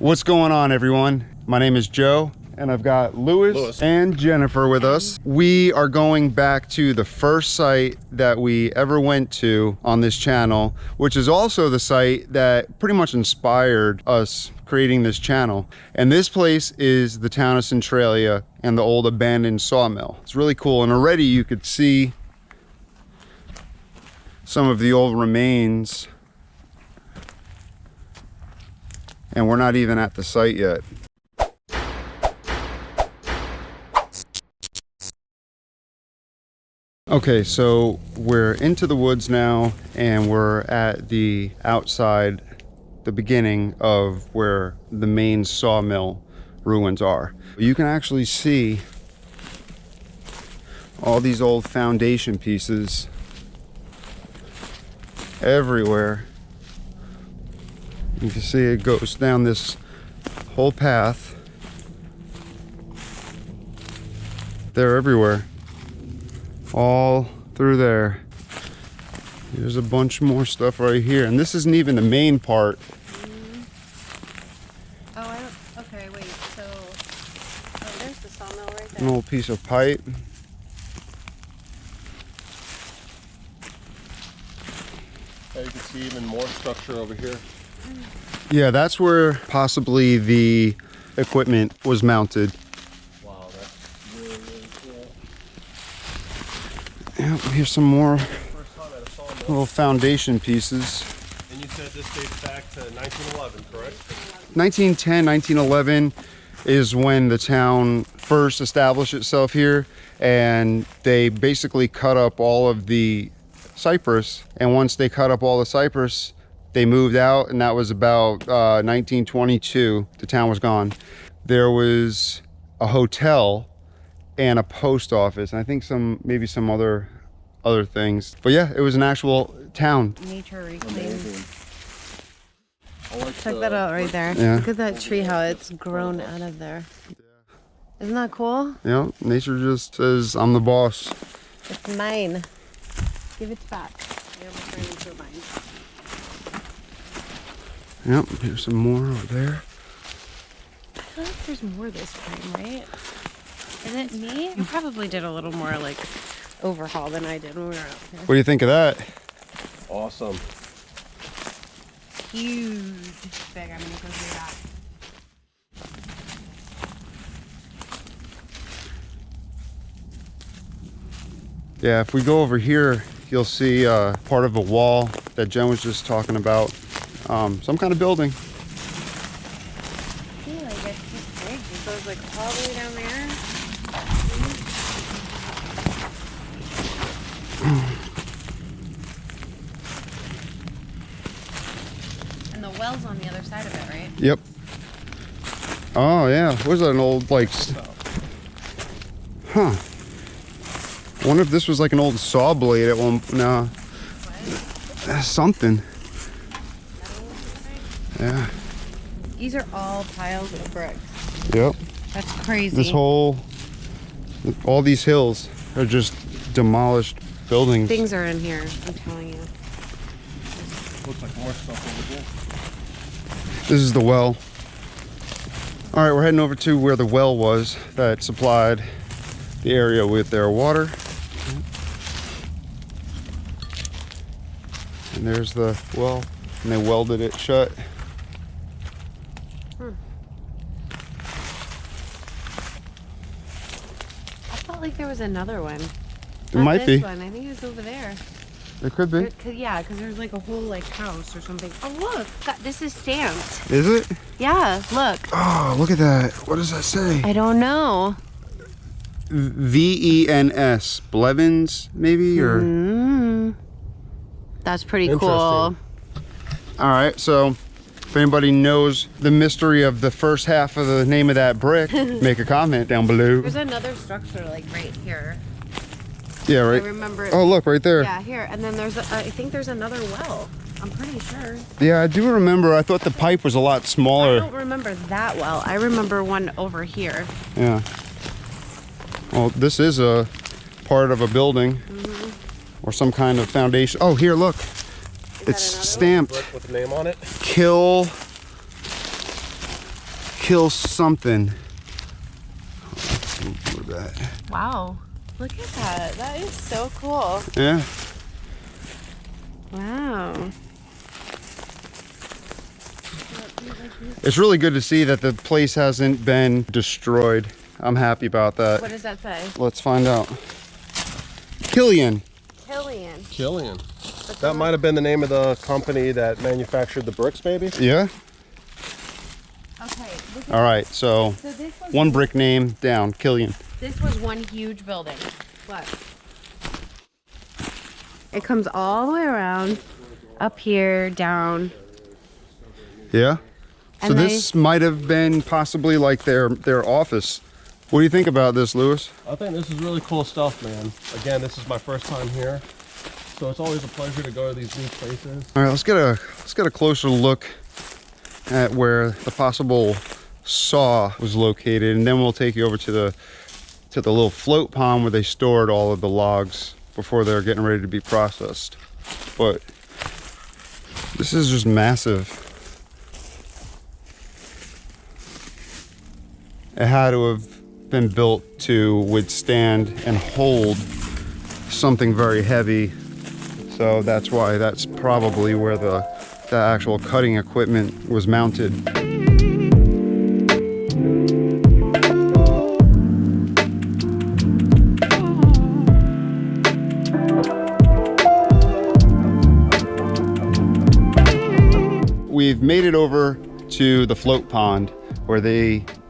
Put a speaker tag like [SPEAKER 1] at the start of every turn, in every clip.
[SPEAKER 1] What's going on, everyone? My name is Joe, and I've got Lewis and Jennifer with us. We are going back to the first site that we ever went to on this channel, which is also the site that pretty much inspired us creating this channel. And this place is the town of Centralia and the old abandoned sawmill. It's really cool, and already you could see some of the old remains. And we're not even at the site yet. Okay, so we're into the woods now, and we're at the outside, the beginning of where the main sawmill ruins are. You can actually see all these old foundation pieces everywhere. You can see it goes down this whole path. They're everywhere. All through there. There's a bunch more stuff right here. And this isn't even the main part.
[SPEAKER 2] Okay, wait, so there's the sawmill right there.
[SPEAKER 1] An old piece of pipe.
[SPEAKER 3] You can see even more structure over here.
[SPEAKER 1] Yeah, that's where possibly the equipment was mounted.
[SPEAKER 3] Wow, that's really, really cool.
[SPEAKER 1] Yeah, here's some more
[SPEAKER 3] First time at a sawmill.
[SPEAKER 1] little foundation pieces.
[SPEAKER 3] And you said this dates back to 1911, correct?
[SPEAKER 1] 1910, 1911 is when the town first established itself here, and they basically cut up all of the cypress. And once they cut up all the cypress, they moved out, and that was about 1922. The town was gone. There was a hotel and a post office, and I think maybe some other things. But yeah, it was an actual town.
[SPEAKER 2] Nature reclaimed.
[SPEAKER 3] Amazing.
[SPEAKER 2] Check that out right there.
[SPEAKER 1] Yeah.
[SPEAKER 2] Look at that tree, how it's grown out of there. Isn't that cool?
[SPEAKER 1] Yeah, nature just says, I'm the boss.
[SPEAKER 2] It's mine. Give it back. You're returning to mine.
[SPEAKER 1] Yep, here's some more over there.
[SPEAKER 2] I feel like there's more this time, right? Is it me? You probably did a little more like overhaul than I did when we were out here.
[SPEAKER 1] What do you think of that?
[SPEAKER 3] Awesome.
[SPEAKER 2] Huge. Big. I'm gonna go through that.
[SPEAKER 1] Yeah, if we go over here, you'll see part of a wall that Jen was just talking about. Some kind of building.
[SPEAKER 2] I feel like it's just big. It goes like all the way down there. And the well's on the other side of it, right?
[SPEAKER 1] Yep. Oh yeah, was that an old like? Huh. I wonder if this was like an old saw blade at one. No. Something. Yeah.
[SPEAKER 2] These are all piles of bricks.
[SPEAKER 1] Yep.
[SPEAKER 2] That's crazy.
[SPEAKER 1] This all these hills are just demolished buildings.
[SPEAKER 2] Things are in here, I'm telling you.
[SPEAKER 3] Looks like more stuff over here.
[SPEAKER 1] This is the well. All right, we're heading over to where the well was that supplied the area with their water. And there's the well, and they welded it shut.
[SPEAKER 2] I felt like there was another one.
[SPEAKER 1] There might be.
[SPEAKER 2] One. I think it's over there.
[SPEAKER 1] It could be.
[SPEAKER 2] Because there's like a whole like house or something. Oh look, this is stamped.
[SPEAKER 1] Is it?
[SPEAKER 2] Yeah, look.
[SPEAKER 1] Oh, look at that. What does that say?
[SPEAKER 2] I don't know.
[SPEAKER 1] VENS. Blevins, maybe? Or
[SPEAKER 2] That's pretty cool.
[SPEAKER 1] all right, so if anybody knows the mystery of the first half of the name of that brick, make a comment down below.
[SPEAKER 2] There's another structure like right here.
[SPEAKER 1] Yeah, right.
[SPEAKER 2] I remember.
[SPEAKER 1] Oh, look, right there.
[SPEAKER 2] Yeah, here. And then there's I think there's another well. I'm pretty sure.
[SPEAKER 1] Yeah, I do remember. I thought the pipe was a lot
[SPEAKER 2] I
[SPEAKER 1] smaller.
[SPEAKER 2] don't remember that well. I remember one over here.
[SPEAKER 1] Yeah. Well, this is a part of a building or some kind of foundation. Oh, here, look. It's stamped.
[SPEAKER 3] With the name on it.
[SPEAKER 1] Kill kill something. Look at that.
[SPEAKER 2] Wow. Look at that. That is so cool.
[SPEAKER 1] Yeah.
[SPEAKER 2] Wow.
[SPEAKER 1] It's really good to see that the place hasn't been destroyed. I'm happy about that.
[SPEAKER 2] What does that say?
[SPEAKER 1] Let's find out. Killian.
[SPEAKER 2] Killian.
[SPEAKER 3] That might have been the name of the company that manufactured the bricks, maybe?
[SPEAKER 1] Yeah.
[SPEAKER 2] Okay.
[SPEAKER 1] All right, so
[SPEAKER 2] this was
[SPEAKER 1] one brick name down, Killian.
[SPEAKER 2] This was one huge building. What? It comes all the way around, up here, down.
[SPEAKER 1] Yeah. So
[SPEAKER 2] And
[SPEAKER 1] this might have been possibly like their office. What do you think about this, Lewis?
[SPEAKER 3] I think this is really cool stuff, man. Again, this is my first time here, so it's always a pleasure to go to these new places.
[SPEAKER 1] All right, let's get a closer look at where the possible saw was located, and then we'll take you over to the little float pond where they stored all of the logs before they're getting ready to be processed. But this is just massive. It had to have been built to withstand and hold something very heavy. So that's why that's probably where the actual cutting equipment was mounted. We've made it over to the float pond where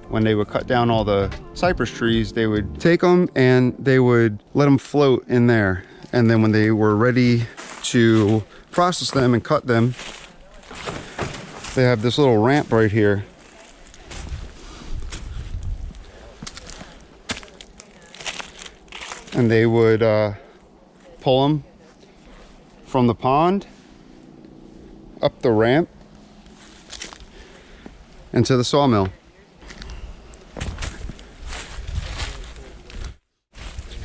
[SPEAKER 1] when they would cut down all the cypress trees, they would take them and they would let them float in there. And then when they were ready to process them and cut them, they have this little ramp right here. And they would pull them from the pond up the ramp into the sawmill.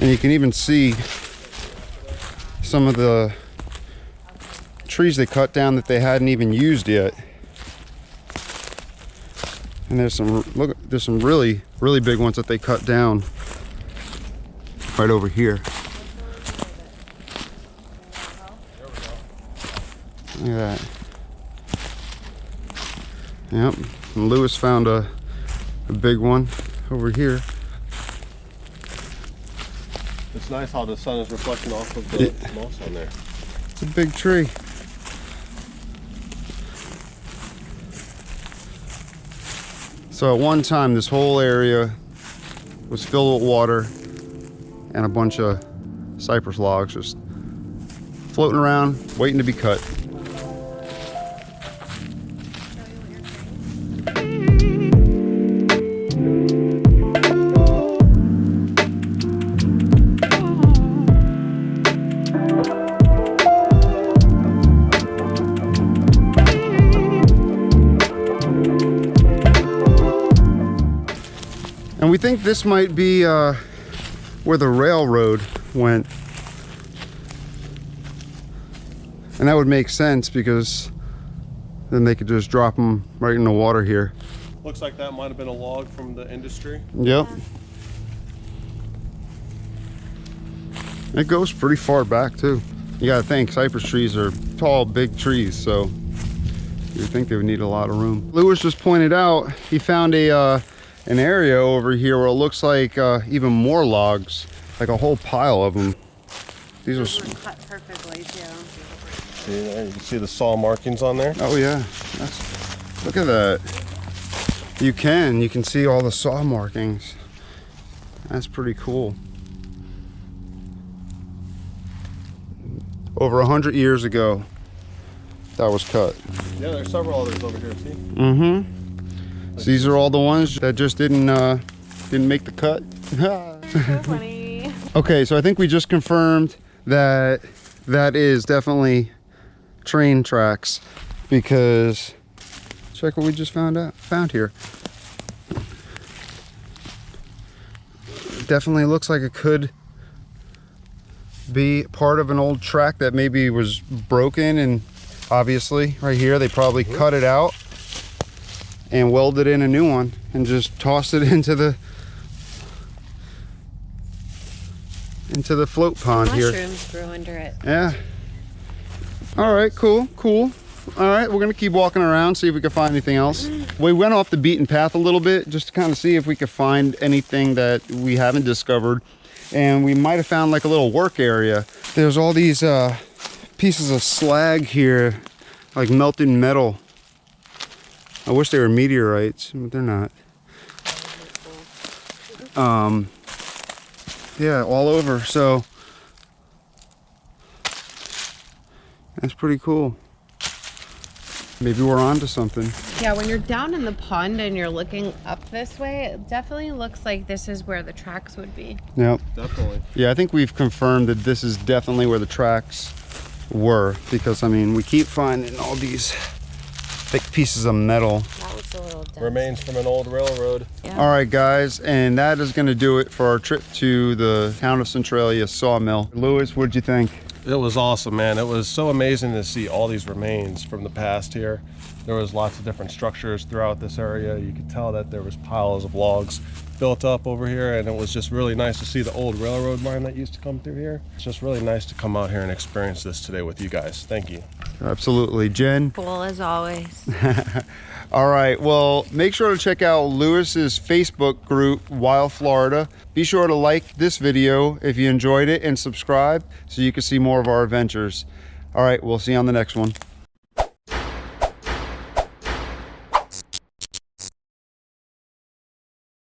[SPEAKER 1] And you can even see some of the trees they cut down that they hadn't even used yet. And there's some really big ones that they cut down right over here. Look at that. Yep. And Lewis found a big one over here.
[SPEAKER 3] It's nice how the sun is reflecting off of the moss on there.
[SPEAKER 1] It's a big tree. So at one time, this whole area was filled with water and a bunch of cypress logs just floating around, waiting to be cut. And we think this might be where the railroad went. And that would make sense because then they could just drop them right in the water here.
[SPEAKER 3] Looks like that might have been a log from the industry.
[SPEAKER 1] Yep. It goes pretty far back too. You gotta think, cypress trees are tall, big trees, so you would think they would need a lot of room. Lewis just pointed out he found an area over here where it looks like even more logs, like a whole pile of them. These are
[SPEAKER 2] cut perfectly too.
[SPEAKER 3] See there, you can see the saw markings on there.
[SPEAKER 1] oh yeah, look at that. You can see all the saw markings. That's pretty cool. Over 100 years ago, that was cut.
[SPEAKER 3] Yeah, there's several others over here, see?
[SPEAKER 1] Mm-hmm. So these are all the ones that just didn't make the cut.
[SPEAKER 2] So funny.
[SPEAKER 1] Okay, so I think we just confirmed that is definitely train tracks, because check what we just found here. It definitely looks like it could be part of an old track that maybe was broken, and obviously right here they probably cut it out and welded in a new one. and just tossed it into the float pond here.
[SPEAKER 2] Mushrooms grew under it.
[SPEAKER 1] Yeah. All right, cool. All right, we're gonna keep walking around, see if we can find anything else. We went off the beaten path a little bit just to kind of see if we could find anything that we haven't discovered. And we might have found like a little work area. There's all these pieces of slag here, like melted metal. I wish they were meteorites, but they're not. Yeah, all over. So that's pretty cool. Maybe we're onto something.
[SPEAKER 2] Yeah, when you're down in the pond and you're looking up this way, it definitely looks like this is where the tracks would be.
[SPEAKER 1] Yep.
[SPEAKER 3] Definitely.
[SPEAKER 1] Yeah, I think we've confirmed that this is definitely where the tracks were, because I mean, we keep finding all these thick pieces of metal.
[SPEAKER 2] That looks a little dense.
[SPEAKER 3] Remains from an old railroad.
[SPEAKER 2] Yeah.
[SPEAKER 1] All right, guys, and that is going to do it for our trip to the Town of Centralia Sawmill. Lewis, what'd you think?
[SPEAKER 3] It was awesome, man. It was so amazing to see all these remains from the past here. There was lots of different structures throughout this area. You could tell that there was piles of logs built up over here, and it was just really nice to see the old railroad line that used to come through here. It's just really nice to come out here and experience this today with you guys. Thank you.
[SPEAKER 1] Absolutely. Jen?
[SPEAKER 2] Cool as always.
[SPEAKER 1] All right, well, make sure to check out Lewis's Facebook group, Wild Florida. Be sure to like this video if you enjoyed it and subscribe so you can see more of our adventures. All right, we'll see you on the next one.